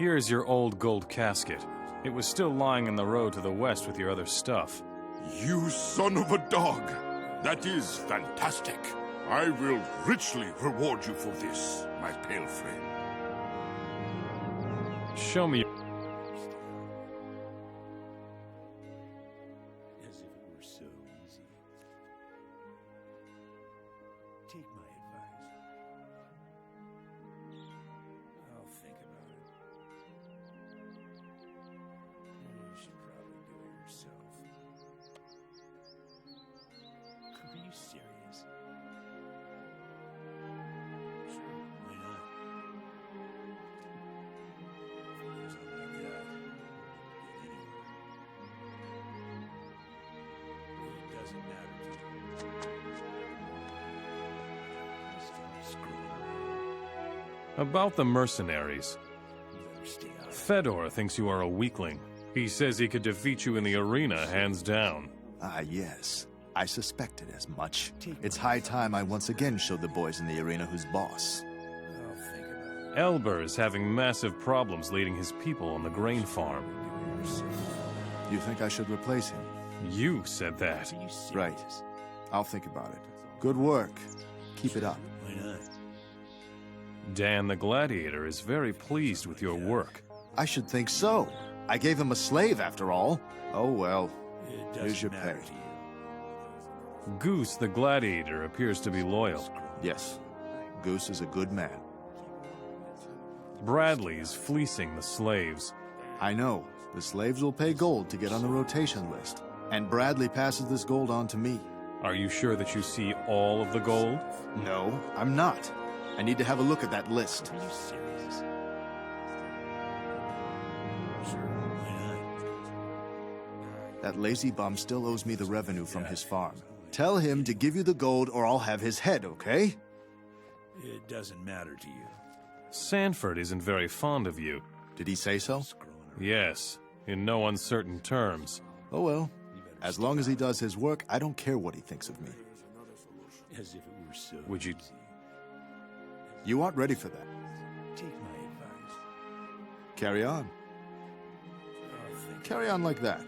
Here's your old gold casket. It was still lying in the road to the west with your other stuff. You son of a dog! That is fantastic. I will richly reward you for this, my pale friend. Show me. As if it were so easy. Take my advice. I'll think about it. You should probably do it yourself. Are you serious? Sure, why not? If it goes on like that, it doesn't matter to you. About the mercenaries. You better stay out of it. Fedor thinks you are a weakling. He says he could defeat you in the arena, hands down. Ah, yes. I suspected as much. It's high time I once again showed the boys in the arena who's boss. I'll think about it. Elber is having massive problems leading his people on the grain farm. Do it yourself. You think I should replace him? You said that. Are you serious? Right. I'll think about it. Good work. Keep it up. Why not? Dan the Gladiator is very pleased with your work. I should think so. I gave him a slave, after all. Oh, well. It Here's doesn't your matter pay. to you. Goose the Gladiator appears to be loyal. Yes. Goose is a good man. Bradley is fleecing the slaves. I know. The slaves will pay gold to get on the rotation list. And Bradley passes this gold on to me. Are you sure that you see all of the gold? No, I'm not. I need to have a look at that list. Are you serious? Sure, why not? That lazy bum still owes me the revenue from his farm. Tell him to give you the gold or I'll have his head, okay? It doesn't matter to you. Sanford isn't very fond of you. Did he say so? Yes, in no uncertain terms. Oh well. As long as he does his work, I don't care what he thinks of me. As if it were so Would you- easy. You aren't ready for that. Take my advice. Carry on. I'll think. Carry on like that. You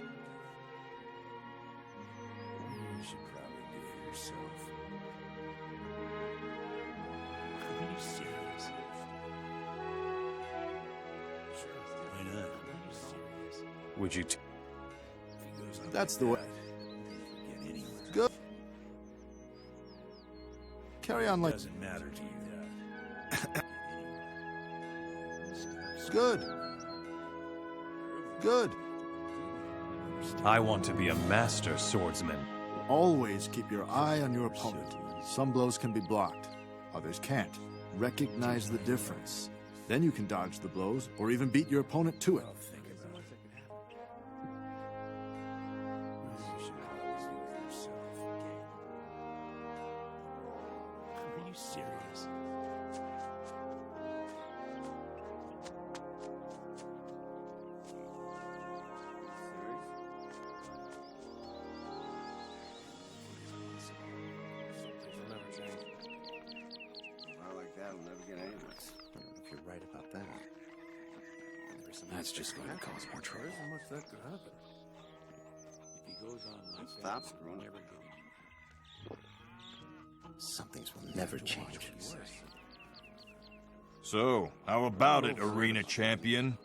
should probably do it yourself. Are you serious? Sure, why not? Are you serious? Would you If it goes on That's like the way. that, you can get anywhere. Good. Carry on It like. doesn't matter to you. Good. Good. I want to be a master swordsman. Always keep your eye on your opponent. Some blows can be blocked, others can't. Recognize the difference. Then you can dodge the blows or even beat your opponent to it. I'll think about it. You should probably do it yourself. Are you serious? Like that, we'll never get anywhere. If you're right about that. That's just going to cause more trouble. How much that could happen? If he goes on like Stop that, screwing we'll never around. get Some things will never change. So, how about it, arena champion?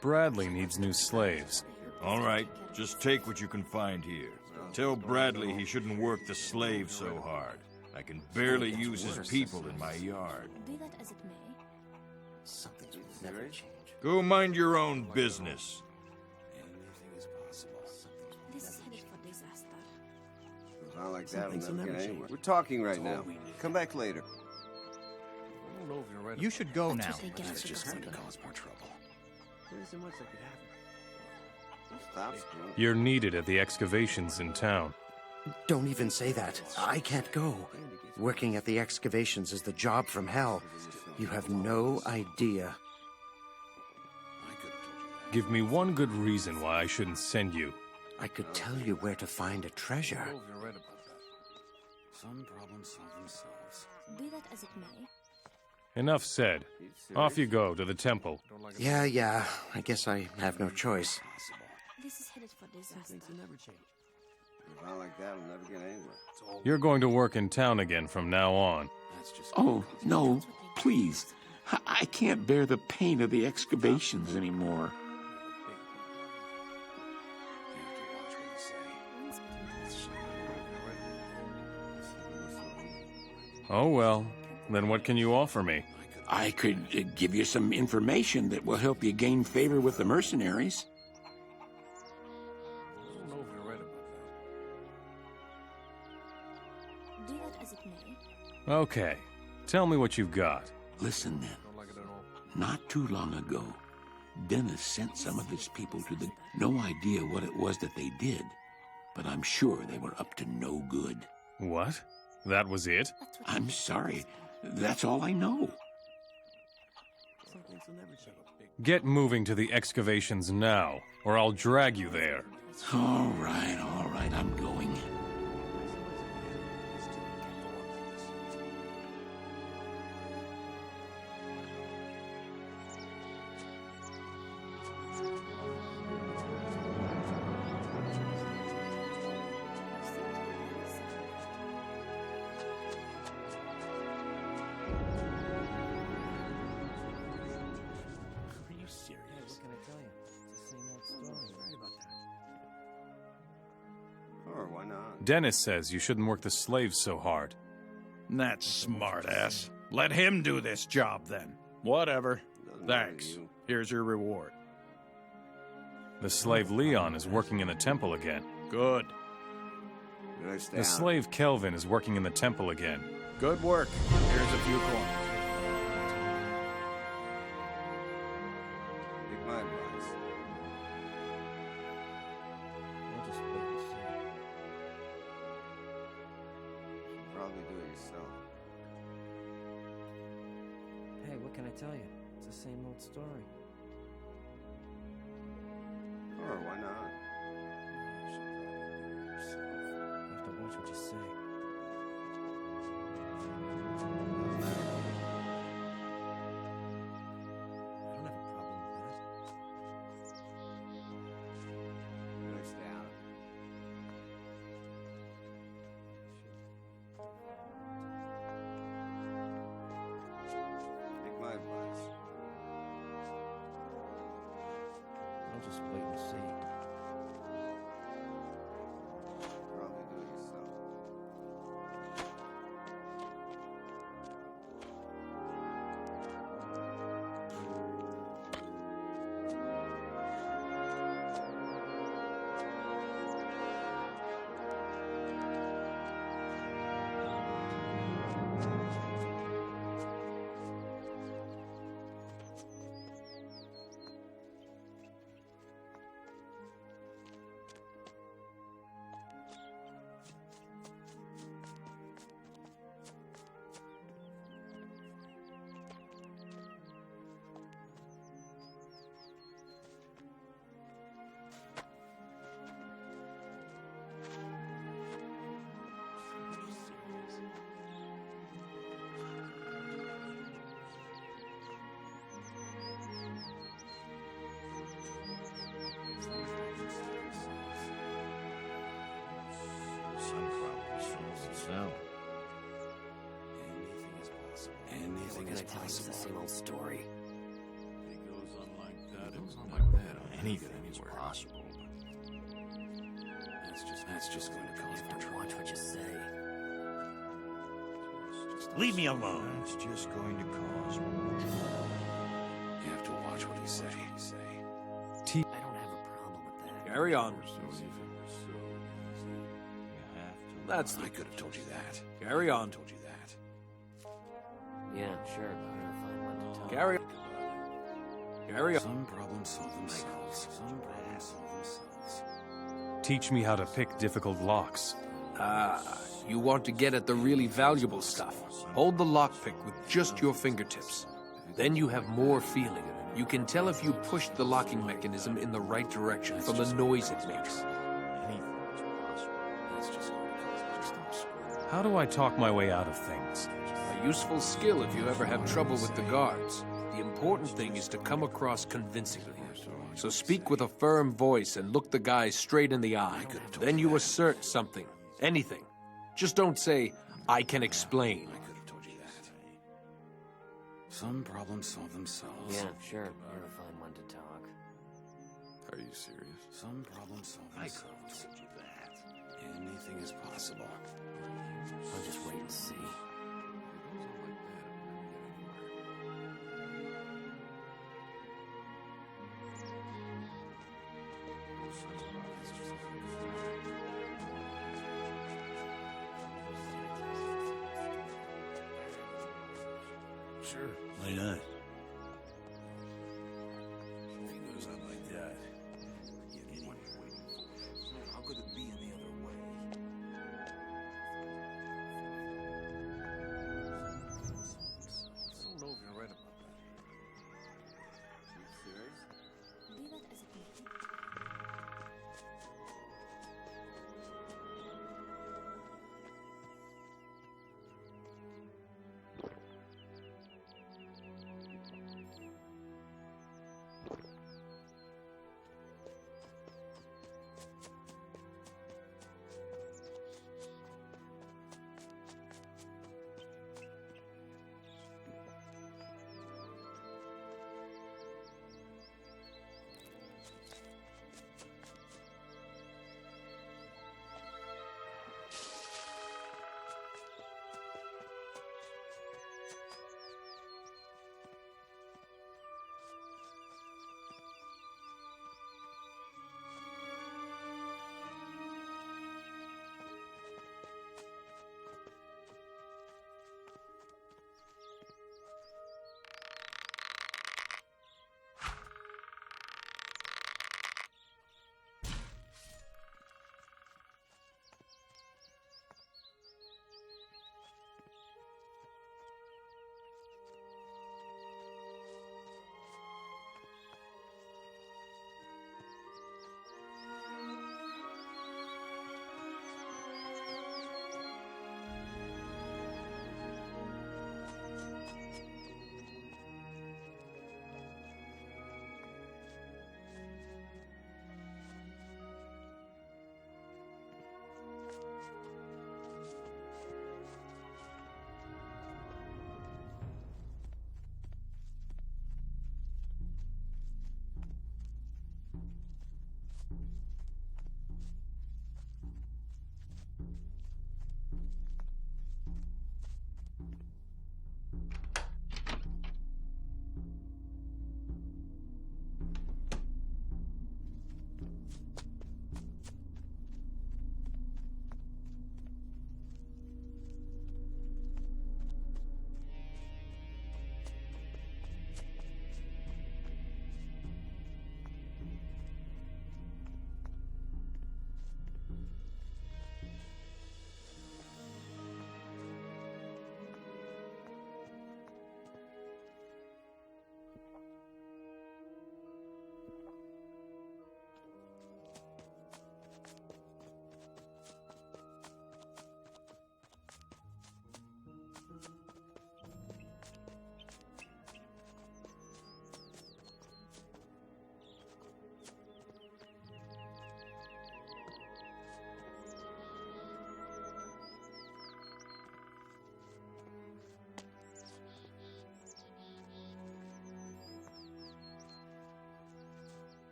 Bradley needs new slaves. All right, just take what you can find here. Tell Bradley he shouldn't work the slaves so hard. I can barely use his people in my yard. Be that as it may, Some things will never change. Go mind your own business. anything is possible. this is headed for disaster. Not like that, we'll things will never get never anywhere. change. We're talking right now. Come back later. You should go now. That's what they get That's for just going to gossiping. cause more trouble. There isn't much that could happen. Stop screwing. You're needed at the excavations in town. Don't even say that. I can't go. Working at the excavations is the job from hell. You have no idea. Give me one good reason why I shouldn't send you. I could tell you where to find a treasure. You're right about that. Some problems solve themselves. Be that as it may, Enough said. Off you go to the temple. Yeah. I guess I have no choice. This is headed for disaster. Things will never change. If I like that, we'll never get anywhere. You're going to work in town again from now on. Oh, no, please. I can't bear the pain of the excavations anymore. Oh well, then what can you offer me? I could give you some information that will help you gain favor with the mercenaries. Do that as it may. Okay, tell me what you've got. Listen then. Not too long ago, Dennis sent some of his people to the... No idea what it was that they did, but I'm sure they were up to no good. What? That was it? I'm sorry. That's all I know. Some things will never change. Get moving to the excavations now, or I'll drag you there. All right, I'm going. Are you serious? What can I tell you? It's the same old story. Right about that. Or why not? Dennis says you shouldn't work the slaves so hard. That's smart-ass. Let him do this job, then. Whatever. Thanks. Here's your reward. The slave Leon is working in the temple again. Good. The slave Kelvin is working in the temple again. Good work. Here's a few coins. Take my advice. I'll just wait and see. Should probably do it yourself. Hey, what can I tell you? It's the same old story. Or why not? You have to watch what you say. I don't have a problem with that. Nice down. Take my advice. I'll just wait and see. Probably do it yourself. Some problems from itself. Anything is possible. It's the same old story. It goes on like that. It goes on like that. Anything is possible. That's just going to cause trouble. Watch what you say. Leave me alone. It's just going to cause more trouble. You have to watch what you say. I don't have a problem with that. Carry on. You have to. That's I could have told you that. Carry on. Told you that. Yeah, sure. But I'll find one to tell. Carry on. Some problems solve themselves. Some problems solve themselves. Teach me how to pick difficult locks. You want to get at the really valuable stuff. Hold the lockpick with just your fingertips. Then you have more feeling. You can tell if you push the locking mechanism in the right direction from the noise it makes. How do I talk my way out of things? a useful skill if you ever have trouble with the guards. The important thing is to come across convincingly. So speak with a firm voice and look the guy straight in the eye. Then you assert something. Anything. Just don't say, I can explain. I could have told you that. Some problems solve themselves. Yeah, sure. You're a fine one to talk. Are you serious? Some problems solve themselves. I could have told you that. Anything is possible. I'll just wait and see. Sure. Why not? If he goes out like that, how could it be any other way? I don't know if you're right about that. You serious? Be that as it may.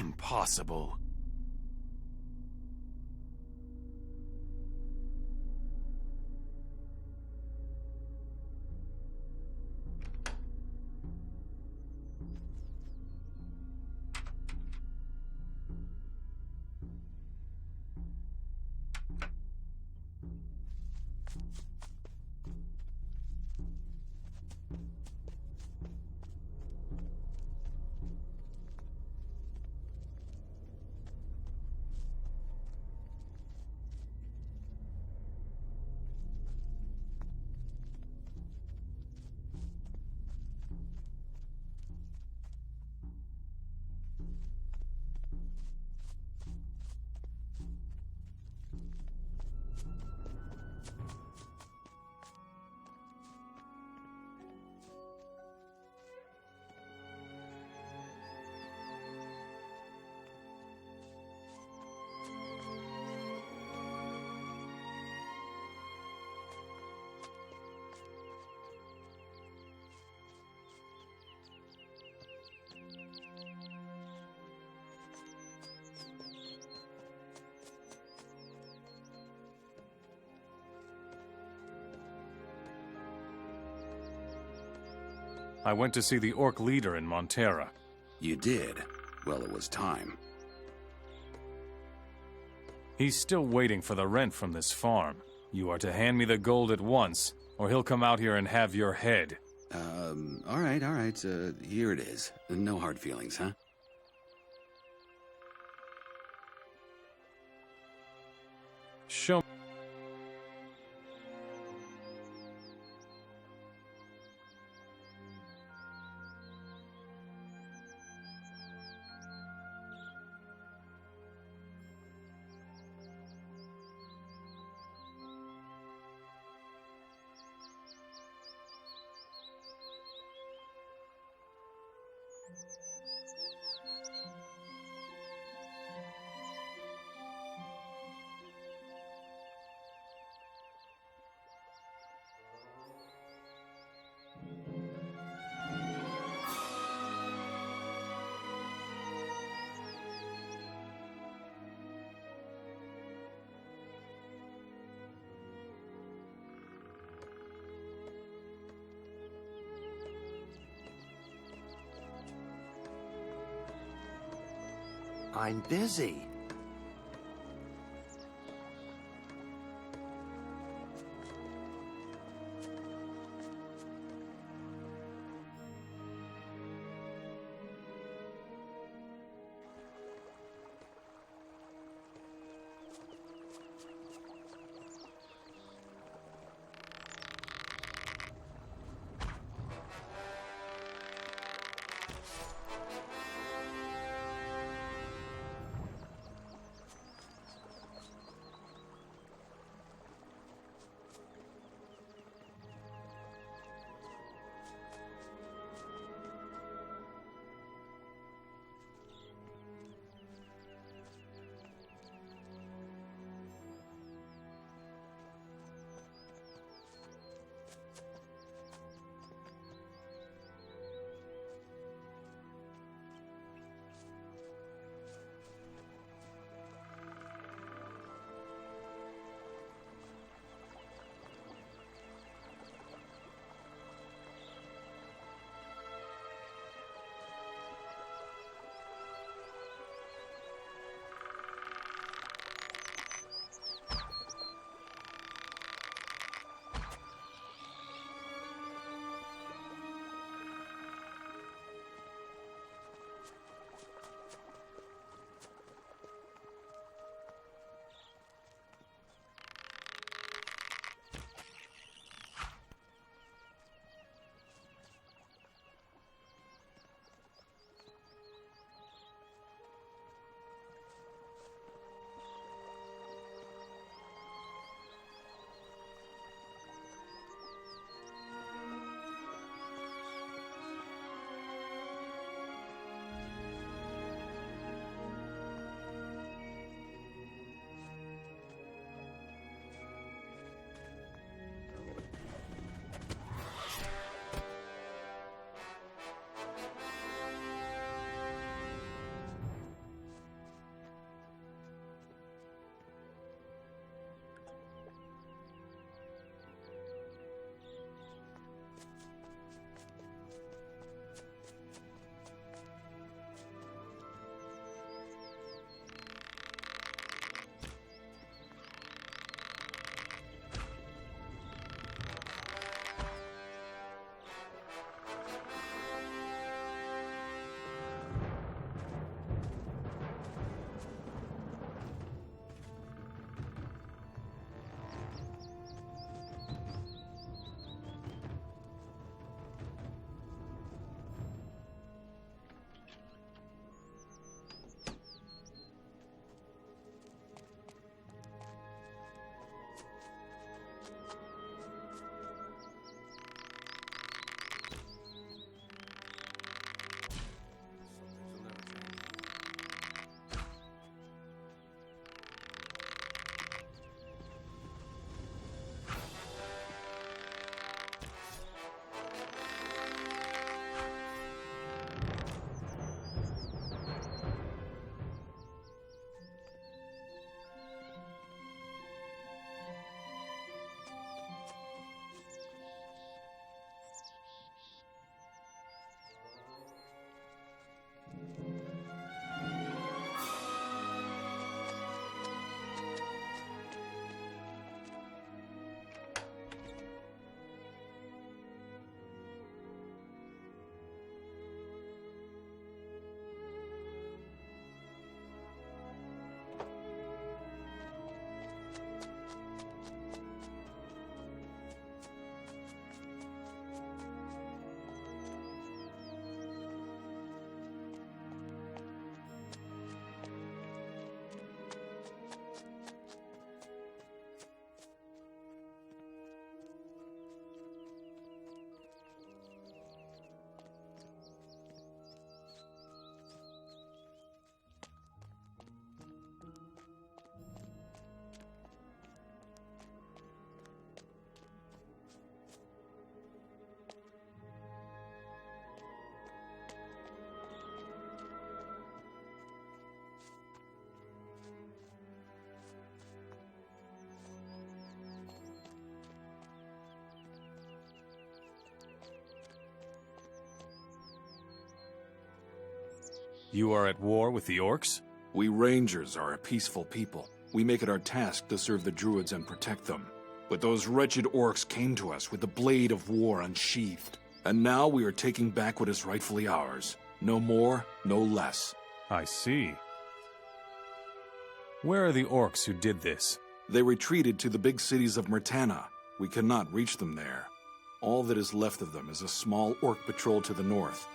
Impossible. I went to see the orc leader in Montera. You did? Well, it was time. He's still waiting for the rent from this farm. You are to hand me the gold at once, or he'll come out here and have your head. All right. Here it is. No hard feelings, huh? Show me. I'm busy. You are at war with the orcs? We Rangers are a peaceful people. We make it our task to serve the Druids and protect them. But those wretched orcs came to us with the blade of war unsheathed. And now we are taking back what is rightfully ours. No more, no less. I see. Where are the orcs who did this? They retreated to the big cities of Mertana. We cannot reach them there. All that is left of them is a small orc patrol to the north.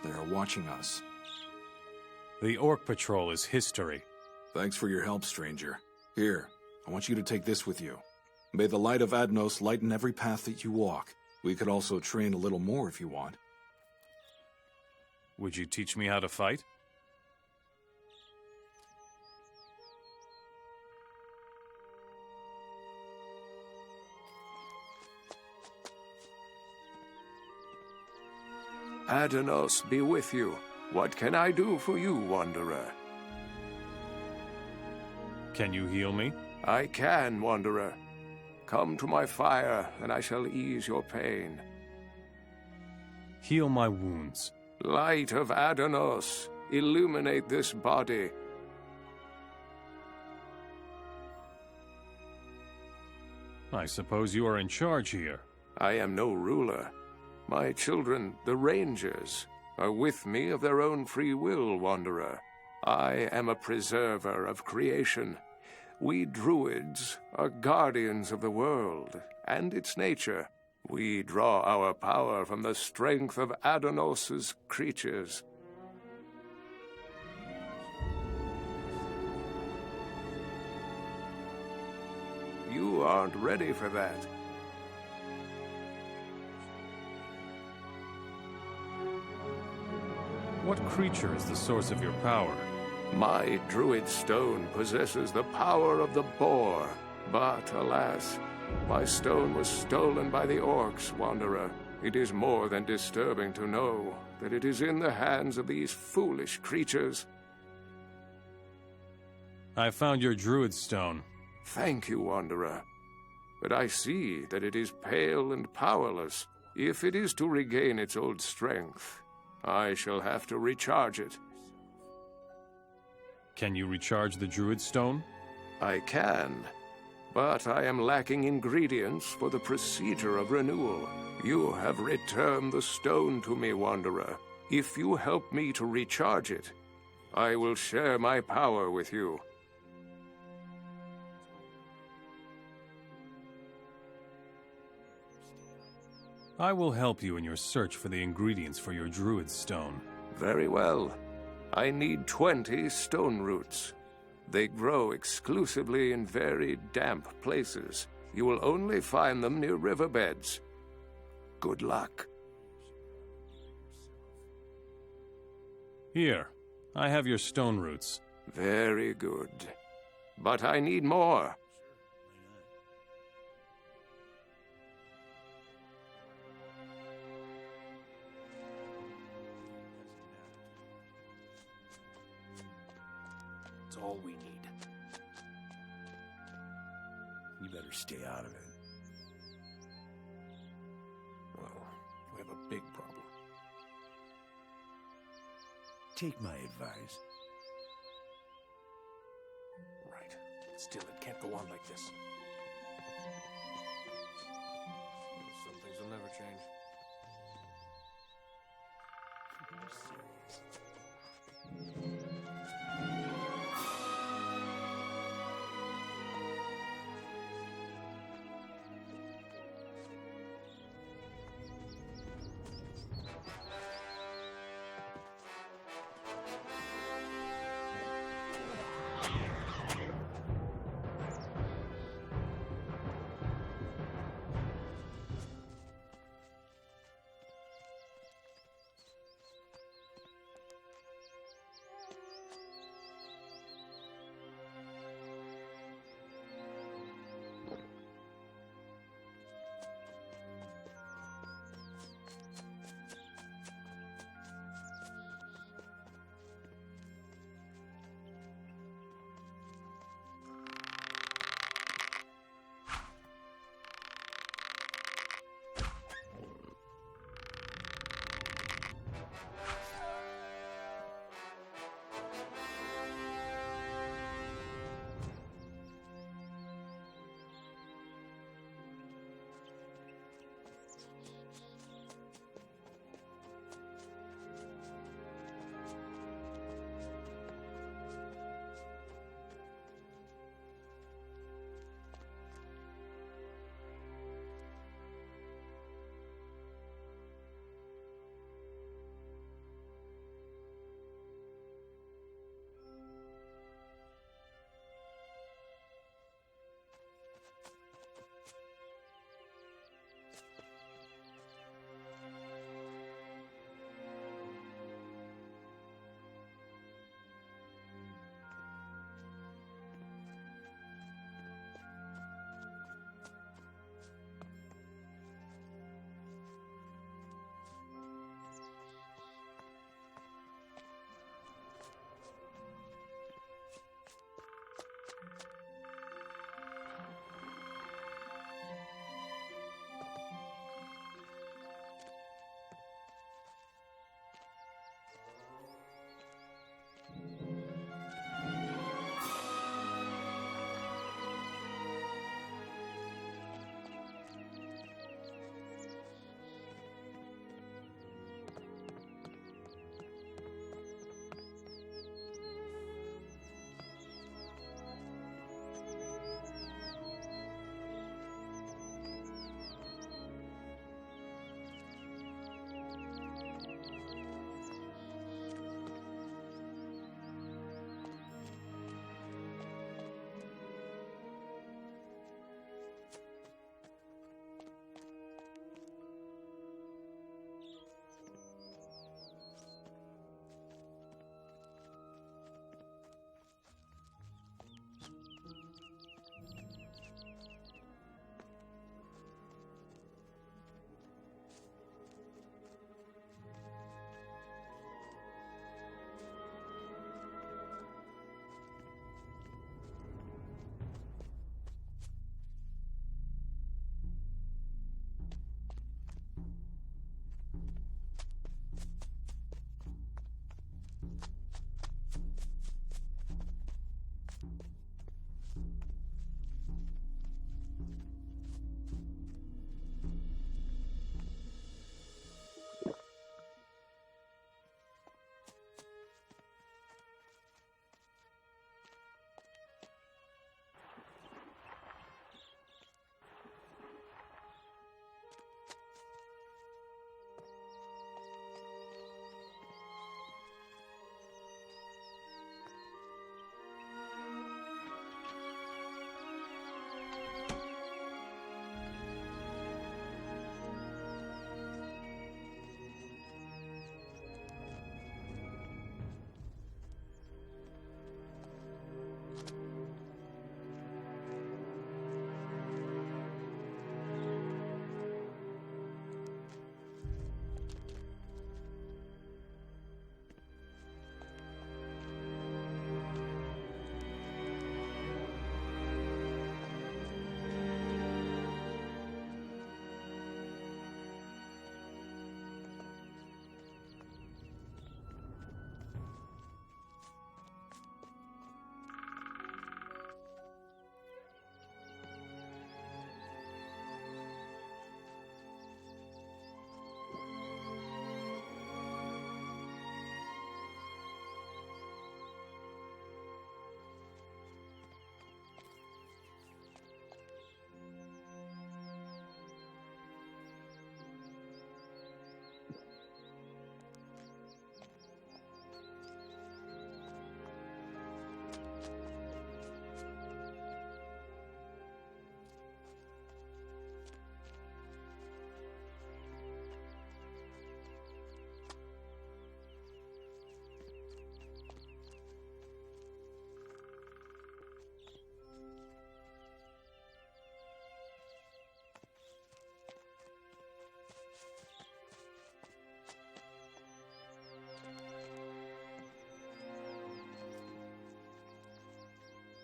They are watching us. The orc patrol is history. Thanks for your help, stranger. Here, I want you to take this with you. May the light of Adnos lighten every path that you walk. We could also train a little more if you want. Would you teach me how to fight? Adnos be with you. What can I do for you, Wanderer? Can you heal me? I can, Wanderer. Come to my fire, and I shall ease your pain. Heal my wounds. Light of Adnos, illuminate this body. I suppose you are in charge here. I am no ruler. My children, the Rangers, are with me of their own free will, Wanderer. I am a preserver of creation. We Druids are guardians of the world and its nature. We draw our power from the strength of Adnos's creatures. You aren't ready for that. What creature is the source of your power? My druid stone possesses the power of the boar, but alas, my stone was stolen by the orcs, Wanderer. It is more than disturbing to know that it is in the hands of these foolish creatures. I found your druid stone. Thank you, Wanderer. But I see that it is pale and powerless. If it is to regain its old strength, I shall have to recharge it. Can you recharge the druid stone? I can, but I am lacking ingredients for the procedure of renewal. You have returned the stone to me, Wanderer. If you help me to recharge it, I will share my power with you. I will help you in your search for the ingredients for your druid stone. Very well. I need 20 stone roots. They grow exclusively in very damp places. You will only find them near riverbeds. Good luck. Here, I have your stone roots. Very good. But I need more. All we need. You better stay out of it. Well, we have a big problem. Take my advice. Right. Still, it can't go on like this. Some things will never change.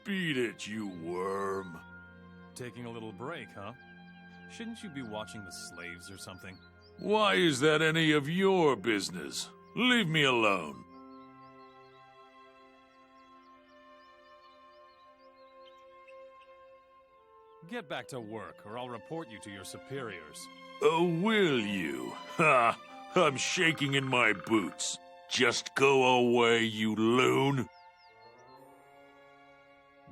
Beat it, you worm. Taking a little break, huh? Shouldn't you be watching the slaves or something? Why is that any of your business? Leave me alone. Get back to work, or I'll report you to your superiors. Oh, will you? Ha! I'm shaking in my boots. Just go away, you loon.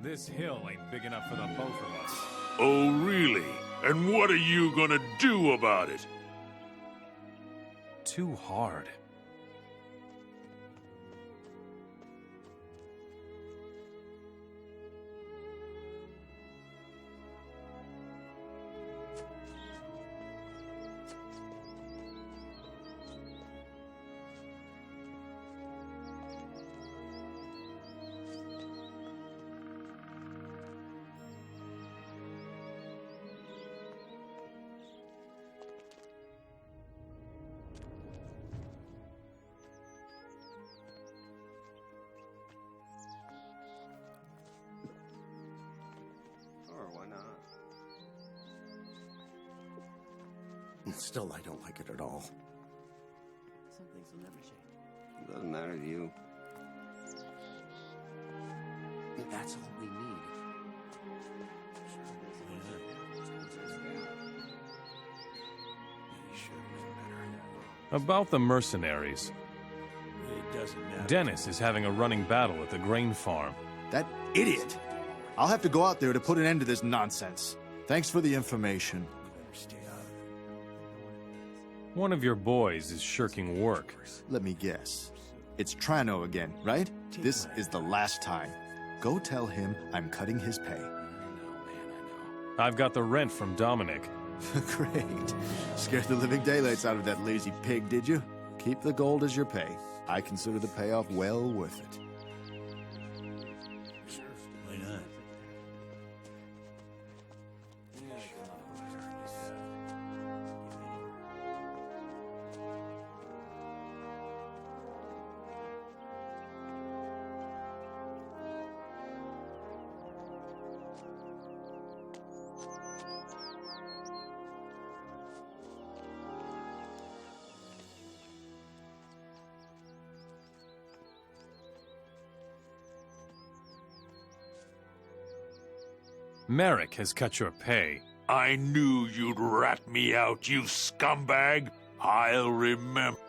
This hill ain't big enough for the both of us. Oh, really? And what are you gonna do about it? Too hard. Still, I don't like it at all. Some things will never change. Doesn't matter to you. That's all we need. About the mercenaries. Dennis is having a running battle at the grain farm. That idiot! I'll have to go out there to put an end to this nonsense. Thanks for the information. One of your boys is shirking work. Let me guess. It's Trano again, right? This is the last time. Go tell him I'm cutting his pay. I've got the rent from Dominic. Great. Scared the living daylights out of that lazy pig, did you? Keep the gold as your pay. I consider the payoff well worth it. Why not? Merrick has cut your pay. I knew you'd rat me out, you scumbag. I'll remember.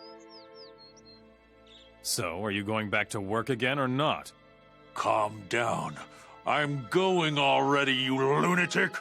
So, are you going back to work again or not? Calm down. I'm going already, you lunatic.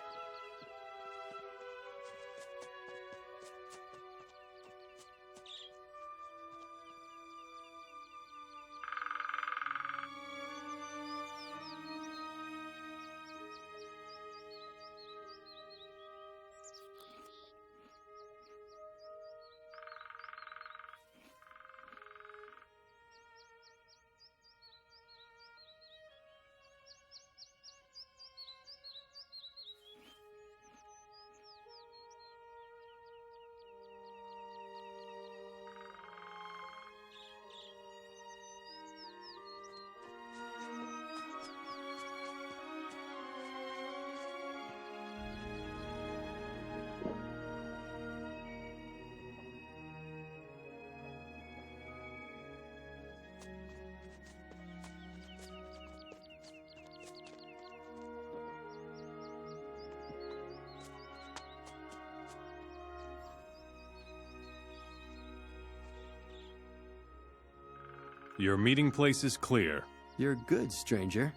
Your meeting place is clear. You're good, stranger.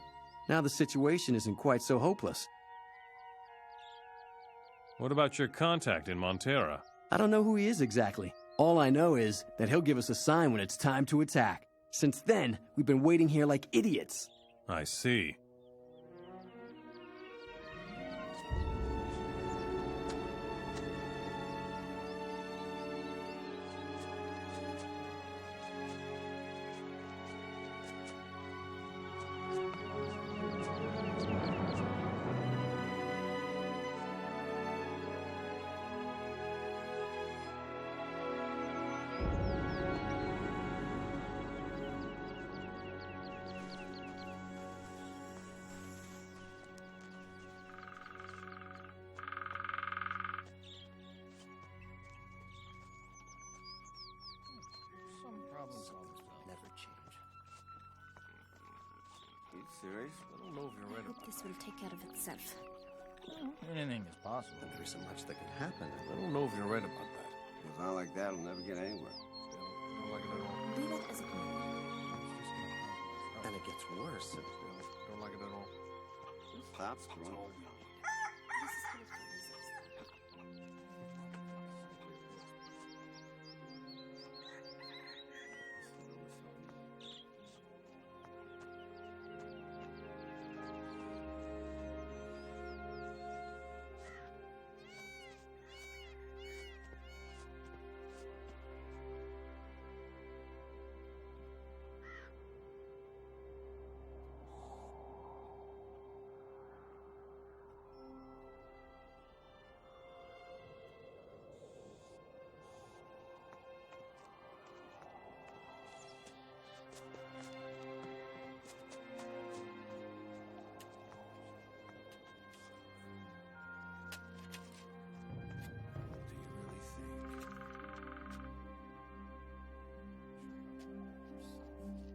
Now the situation isn't quite so hopeless. What about your contact in Montera? I don't know who he is exactly. All I know is that he'll give us a sign when it's time to attack. Since then, we've been waiting here like idiots. I see. serious? I don't know if you're I hope this will take care of itself. Anything is possible. There's so much that can happen. I don't know if you're right about that. If I like that, I'll never get anywhere. I don't like it at all. Be that as it may. And it gets worse. Don't like it at all. Pop's grown. This is political disaster.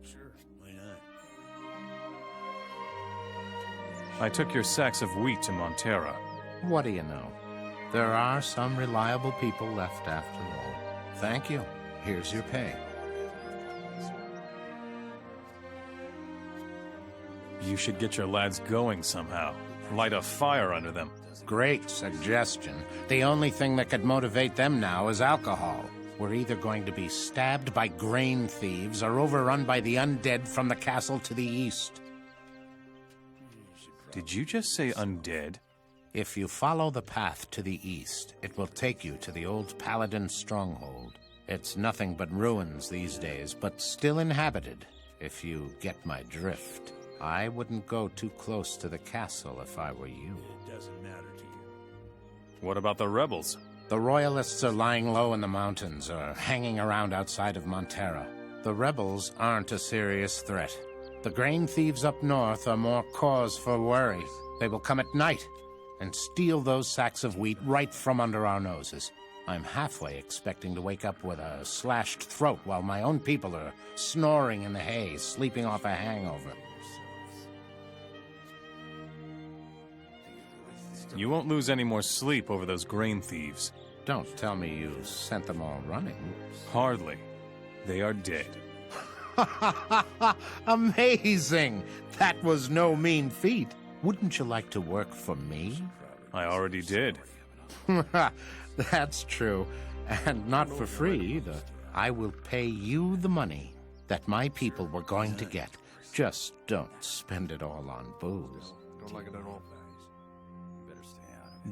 Sure, why not? I took your sacks of wheat to Montera. What do you know? There are some reliable people left after all. Thank you. Here's your pay. You should get your lads going somehow. Light a fire under them. Great suggestion. The only thing that could motivate them now is alcohol. We're either going to be stabbed by grain thieves or overrun by the undead from the castle to the east. Did you just say undead? If you follow the path to the east, it will take you to the old paladin stronghold. It's nothing but ruins these days, but still inhabited, if you get my drift. I wouldn't go too close to the castle if I were you. It doesn't matter to you. What about the rebels? The royalists are lying low in the mountains or hanging around outside of Montera. The rebels aren't a serious threat. The grain thieves up north are more cause for worry. They will come at night and steal those sacks of wheat right from under our noses. I'm halfway expecting to wake up with a slashed throat while my own people are snoring in the hay, sleeping off a hangover. You won't lose any more sleep over those grain thieves. Don't tell me you sent them all running. Hardly. They are dead. Amazing! That was no mean feat. Wouldn't you like to work for me? I already did. That's true. And not for free, either. I will pay you the money that my people were going to get. Just don't spend it all on booze. Don't like it at all.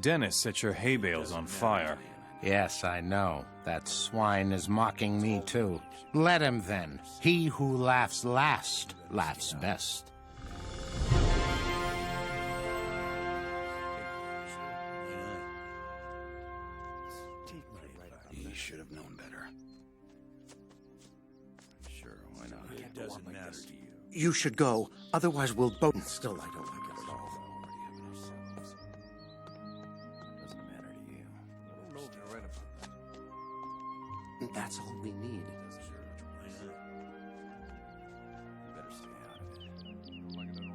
Dennis set your hay bales on fire. Yes, I know. That swine is mocking me, too. Let him, then. He who laughs last laughs best. He should have known better. Sure, why not? It doesn't matter to you. You should go. Otherwise, we'll both... Still, I don't like it at all. Doesn't matter to you. I don't know if you're right about that. That's all we need. Better stay out of it. Don't like it at all.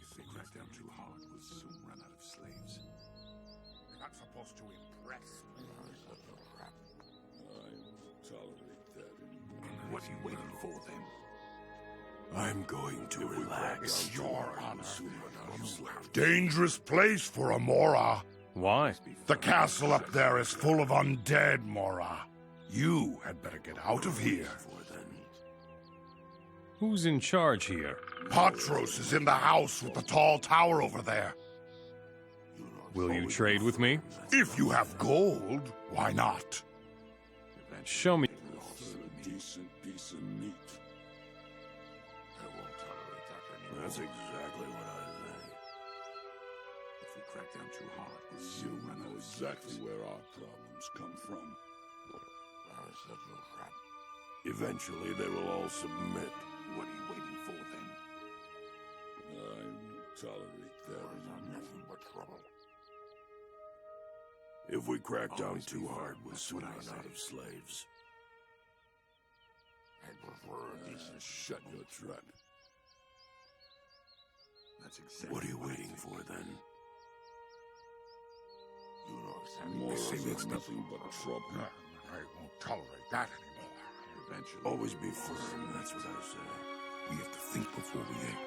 If they crack down too hard, we'll soon run out of slaves. We're not supposed to impress. I won't tolerate that anymore. What are you waiting for, then? I'm going to relax. Your honor. Dangerous place for a Mora. Why? The castle up there is full of undead, Mora. You had better get out of here. Who's in charge here? Patros is in the house with the tall tower over there. Will you trade with me? If you have gold, why not? Show me. A decent piece of meat. I won't tolerate that anymore. That's exactly what I think. If we crack down too hard, we'll soon run out of exactly where our problems come from. Eventually, they will all submit. What are you waiting for, then? I won't tolerate that anymore. Nothing but trouble. If we crack down too hard, we'll soon run out of slaves. I prefer a decent shut your trap. That's exactly What are you waiting for, then? You know exactly. They say it's nothing but trouble. I won't tolerate that anymore. Eventually, Always be firm, that's what I say. we have to think before we act.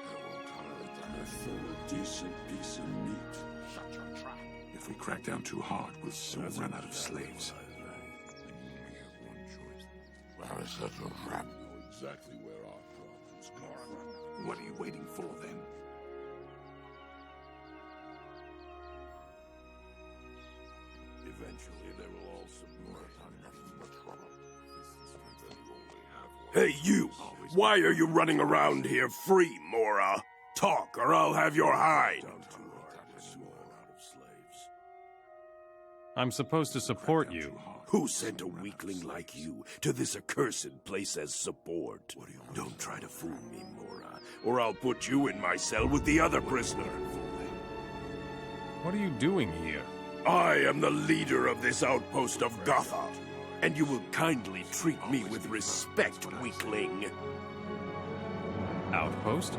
I won't tolerate that. I prefer a decent piece of meat. Shut your trap. If we crack down too hard, we'll soon run out of slaves. We only have one choice. Well, shut your trap. We know exactly where our problems come from. What are you waiting for, then? Eventually, they will all submit. Nothing but trouble. Hey, you! Why are you running around here free, Mora? Talk, or I'll have your hide! I'm supposed to support you. Who sent a weakling like you to this accursed place as support? Don't try to fool me, Mora, or I'll put you in my cell with the other prisoner. What are you doing here? I am the leader of this outpost of Gotha, and you will kindly treat me with respect, weakling. Outpost?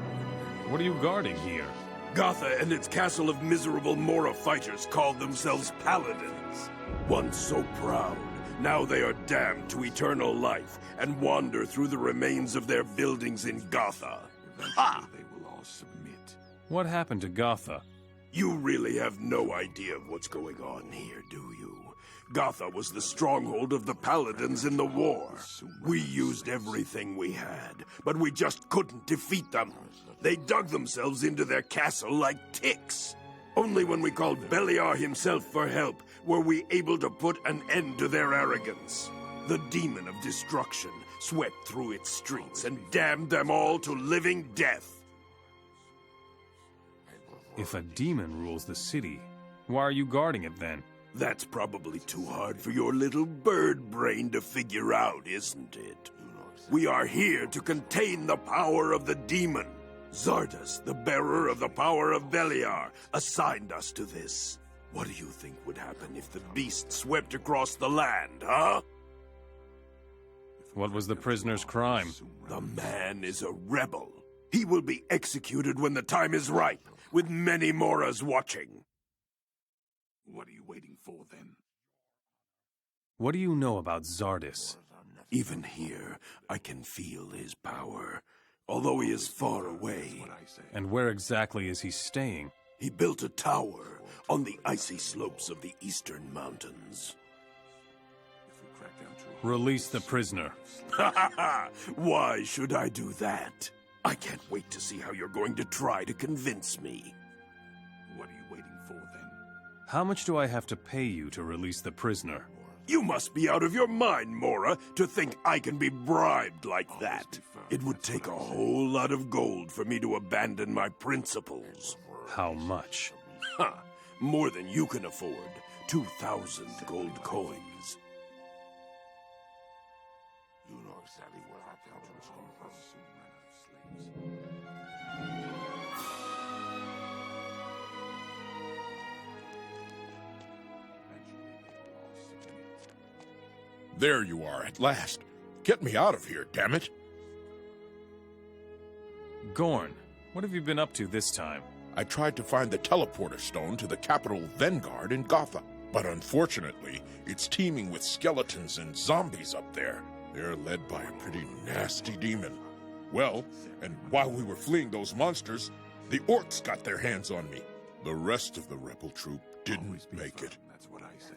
What are you guarding here? Gotha and its castle of miserable Mora fighters called themselves paladins. Once so proud, now they are damned to eternal life and wander through the remains of their buildings in Gotha. Ha! They will all submit. What happened to Gotha? You really have no idea of what's going on here, do you? Gotha was the stronghold of the Paladins in the war. We used everything we had, but we just couldn't defeat them. They dug themselves into their castle like ticks. Only when we called Beliar himself for help were we able to put an end to their arrogance. The demon of destruction swept through its streets and damned them all to living death. If a demon rules the city, why are you guarding it then? That's probably too hard for your little bird brain to figure out, isn't it? We are here to contain the power of the demon. Zardas, the bearer of the power of Beliar, assigned us to this. What do you think would happen if the beast swept across the land, huh? What was the prisoner's crime? The man is a rebel. He will be executed when the time is ripe, with many Moras watching. What are you waiting for, then? What do you know about Zardas? Even here, I can feel his power, although he is far away. And where exactly is he staying? He built a tower on the icy slopes of the eastern mountains. Release the prisoner. Why should I do that? I can't wait to see how you're going to try to convince me. What are you waiting for, then? How much do I have to pay you to release the prisoner? You must be out of your mind, Mora, to think I can be bribed like that. It would take a whole lot of gold for me to abandon my principles. How much? Ha! More than you can afford. 2,000 gold coins. You know exactly what happened to us. There you are at last. Get me out of here, damn it. Gorn, what have you been up to this time? I tried to find the teleporter stone to the capital Vanguard in Gotha, but unfortunately, it's teeming with skeletons and zombies up there. They're led by a pretty nasty demon. Well, and while we were fleeing those monsters, the orcs got their hands on me. The rest of the rebel troop didn't make it. That's what I say.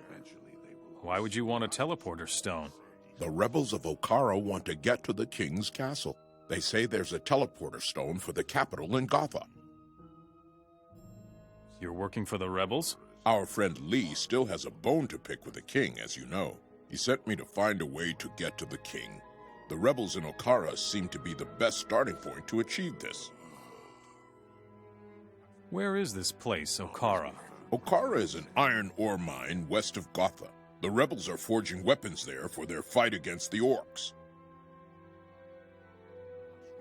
Eventually they will. Why would you want a teleporter stone? The rebels of Okara want to get to the king's castle. They say there's a teleporter stone for the capital in Gotha. You're working for the rebels? Our friend Lee still has a bone to pick with the king, as you know. He sent me to find a way to get to the king. The rebels in Okara seem to be the best starting point to achieve this. Where is this place, Okara? Okara is an iron ore mine west of Gotha. The rebels are forging weapons there for their fight against the orcs.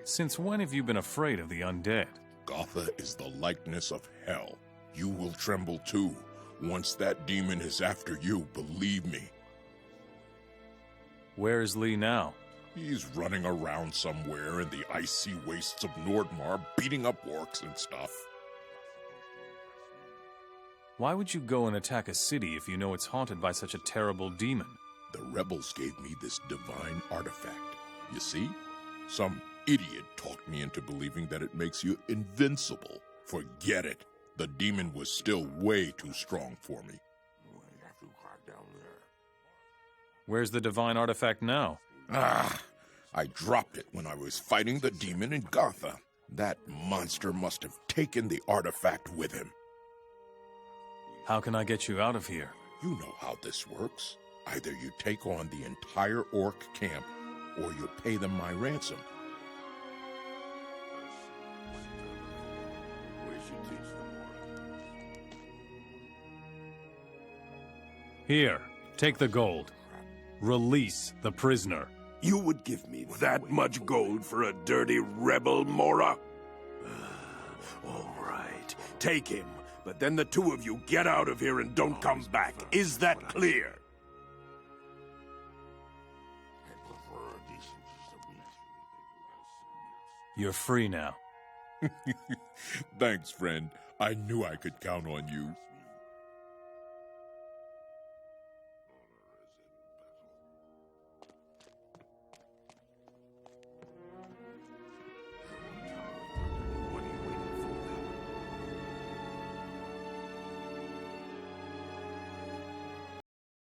Since when have you been afraid of the undead? Gotha is the likeness of hell. You will tremble too. Once that demon is after you, believe me. Where is Lee now? He's running around somewhere in the icy wastes of Nordmar, beating up orcs and stuff. Why would you go and attack a city if you know it's haunted by such a terrible demon? The rebels gave me this divine artifact. You see? Some idiot talked me into believing that it makes you invincible. Forget it. The demon was still way too strong for me. Where's the divine artifact now? I dropped it when I was fighting the demon in Gotha. That monster must have taken the artifact with him. How can I get you out of here? You know how this works. Either you take on the entire orc camp, or you pay them my ransom. Here, take the gold. Release the prisoner. You would give me that much gold for a dirty rebel, Mora? All right, take him. But then the two of you get out of here and don't come back. Is that clear? You're free now. Thanks, friend. I knew I could count on you.